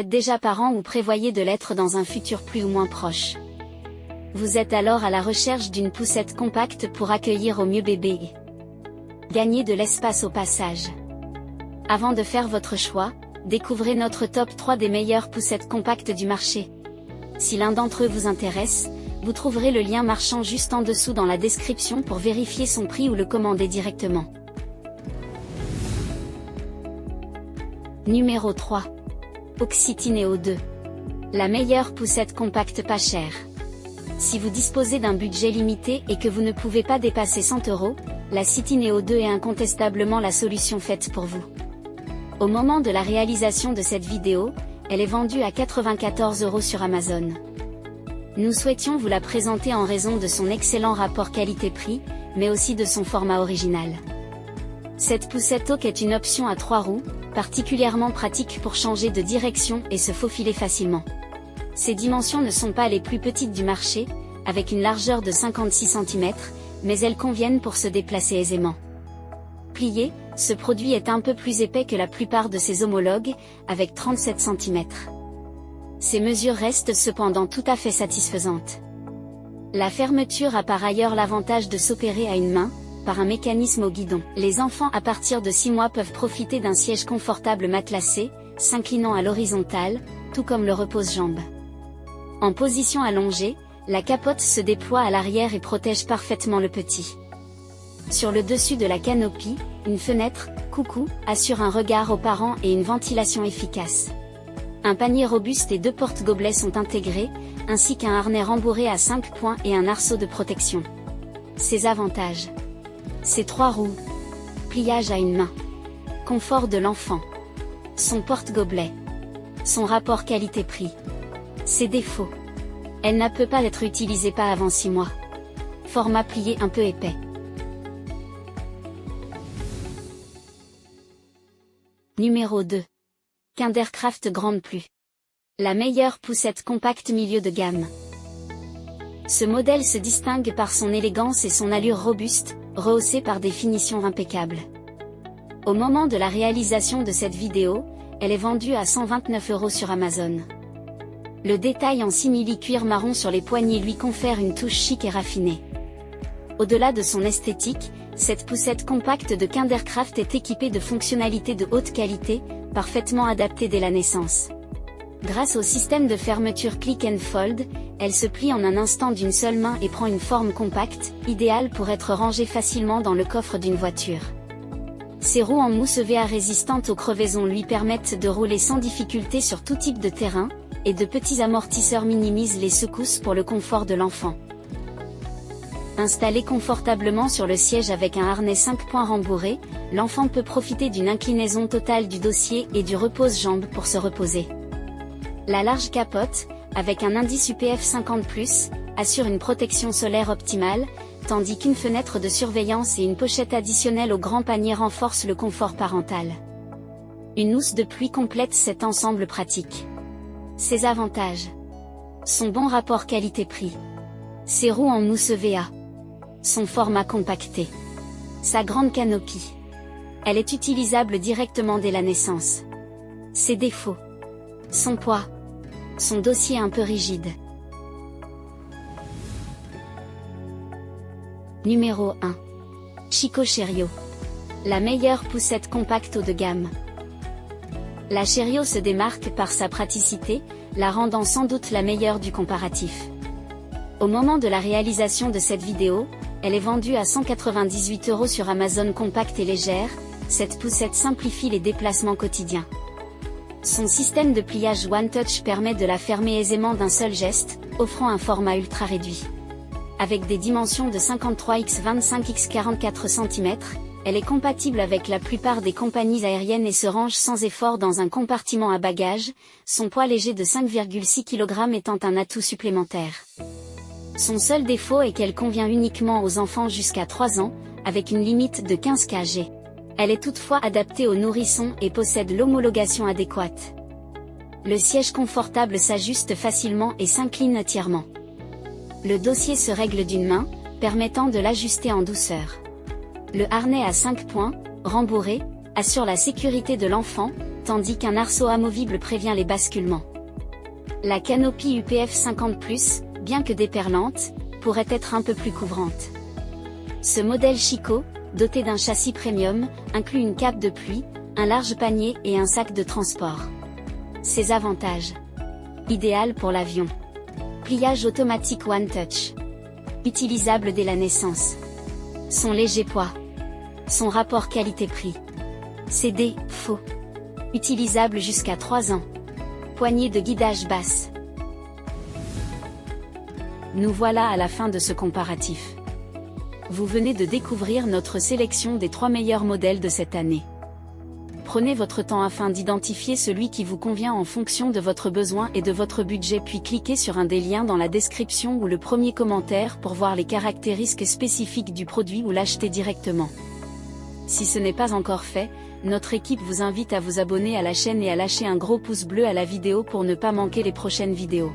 êtes déjà parent ou prévoyez de l'être dans un futur plus ou moins proche. Vous êtes alors à la recherche d'une poussette compacte pour accueillir au mieux bébé et gagner de l'espace au passage. Avant de faire votre choix, découvrez notre top 3 des meilleures poussettes compactes du marché. Si l'un d'entre eux vous intéresse, vous trouverez le lien marchand juste en dessous dans la description pour vérifier son prix ou le commander directement. Numéro 3. Oxity Neo 2. La meilleure poussette compacte pas chère. Si vous disposez d'un budget limité et que vous ne pouvez pas dépasser 100 €, la City Neo 2 est incontestablement la solution faite pour vous. Au moment de la réalisation de cette vidéo, elle est vendue à 94 € sur Amazon. Nous souhaitions vous la présenter en raison de son excellent rapport qualité-prix, mais aussi de son format original. Cette poussette Oak est une option à 3 roues, particulièrement pratique pour changer de direction et se faufiler facilement. Ses dimensions ne sont pas les plus petites du marché, avec une largeur de 56 cm, mais elles conviennent pour se déplacer aisément. Plié, ce produit est un peu plus épais que la plupart de ses homologues, avec 37 cm. Ces mesures restent cependant tout à fait satisfaisantes. La fermeture a par ailleurs l'avantage de s'opérer à une main, par un mécanisme au guidon. Les enfants à partir de 6 mois peuvent profiter d'un siège confortable matelassé, s'inclinant à l'horizontale, tout comme le repose-jambes. En position allongée, la capote se déploie à l'arrière et protège parfaitement le petit. Sur le dessus de la canopie, une fenêtre, coucou, assure un regard aux parents et une ventilation efficace. Un panier robuste et 2 porte-gobelets sont intégrés, ainsi qu'un harnais rembourré à 5 points et un arceau de protection. Ses avantages. Ses 3 roues. Pliage à une main. Confort de l'enfant. Son porte-gobelet. Son rapport qualité-prix. Ses défauts. Elle ne peut pas être utilisée pas avant 6 mois. Format plié un peu épais. Numéro 2. Kindercraft Grande Plus. La meilleure poussette compacte milieu de gamme. Ce modèle se distingue par son élégance et son allure robuste, rehaussée par des finitions impeccables. Au moment de la réalisation de cette vidéo, elle est vendue à 129 € sur Amazon. Le détail en simili-cuir marron sur les poignées lui confère une touche chic et raffinée. Au-delà de son esthétique, cette poussette compacte de Kindercraft est équipée de fonctionnalités de haute qualité, parfaitement adaptées dès la naissance. Grâce au système de fermeture Click and Fold, elle se plie en un instant d'une seule main et prend une forme compacte, idéale pour être rangée facilement dans le coffre d'une voiture. Ses roues en mousse EVA résistantes aux crevaisons lui permettent de rouler sans difficulté sur tout type de terrain, et de petits amortisseurs minimisent les secousses pour le confort de l'enfant. Installé confortablement sur le siège avec un harnais 5 points rembourré, l'enfant peut profiter d'une inclinaison totale du dossier et du repose-jambes pour se reposer. La large capote, avec un indice UPF 50+, assure une protection solaire optimale, tandis qu'une fenêtre de surveillance et une pochette additionnelle au grand panier renforcent le confort parental. Une housse de pluie complète cet ensemble pratique. Ses avantages. Son bon rapport qualité-prix. Ses roues en mousse EVA. Son format compacté. Sa grande canopie. Elle est utilisable directement dès la naissance. Ses défauts. Son poids. Son dossier un peu rigide. Numéro 1. Chico Cheerio. La meilleure poussette compacte haut de gamme. La Cheerio se démarque par sa praticité, la rendant sans doute la meilleure du comparatif. Au moment de la réalisation de cette vidéo, elle est vendue à 198 € sur Amazon compacte et légère. Cette poussette simplifie les déplacements quotidiens. Son système de pliage One Touch permet de la fermer aisément d'un seul geste, offrant un format ultra réduit. Avec des dimensions de 53 x 25 x 44 cm, elle est compatible avec la plupart des compagnies aériennes et se range sans effort dans un compartiment à bagages, son poids léger de 5,6 kg étant un atout supplémentaire. Son seul défaut est qu'elle convient uniquement aux enfants jusqu'à 3 ans, avec une limite de 15 kg. Elle est toutefois adaptée aux nourrissons et possède l'homologation adéquate. Le siège confortable s'ajuste facilement et s'incline entièrement. Le dossier se règle d'une main, permettant de l'ajuster en douceur. Le harnais à 5 points, rembourré, assure la sécurité de l'enfant, tandis qu'un arceau amovible prévient les basculements. La canopie UPF 50+, bien que déperlante, pourrait être un peu plus couvrante. Ce modèle Chico, doté d'un châssis premium, inclut une cape de pluie, un large panier et un sac de transport. Ses avantages. Idéal pour l'avion. Pliage automatique One Touch. Utilisable dès la naissance. Son léger poids. Son rapport qualité-prix. CD, faux. Utilisable jusqu'à 3 ans. Poignée de guidage basse. Nous voilà à la fin de ce comparatif. Vous venez de découvrir notre sélection des 3 meilleurs modèles de cette année. Prenez votre temps afin d'identifier celui qui vous convient en fonction de votre besoin et de votre budget, puis cliquez sur un des liens dans la description ou le premier commentaire pour voir les caractéristiques spécifiques du produit ou l'acheter directement. Si ce n'est pas encore fait, notre équipe vous invite à vous abonner à la chaîne et à lâcher un gros pouce bleu à la vidéo pour ne pas manquer les prochaines vidéos.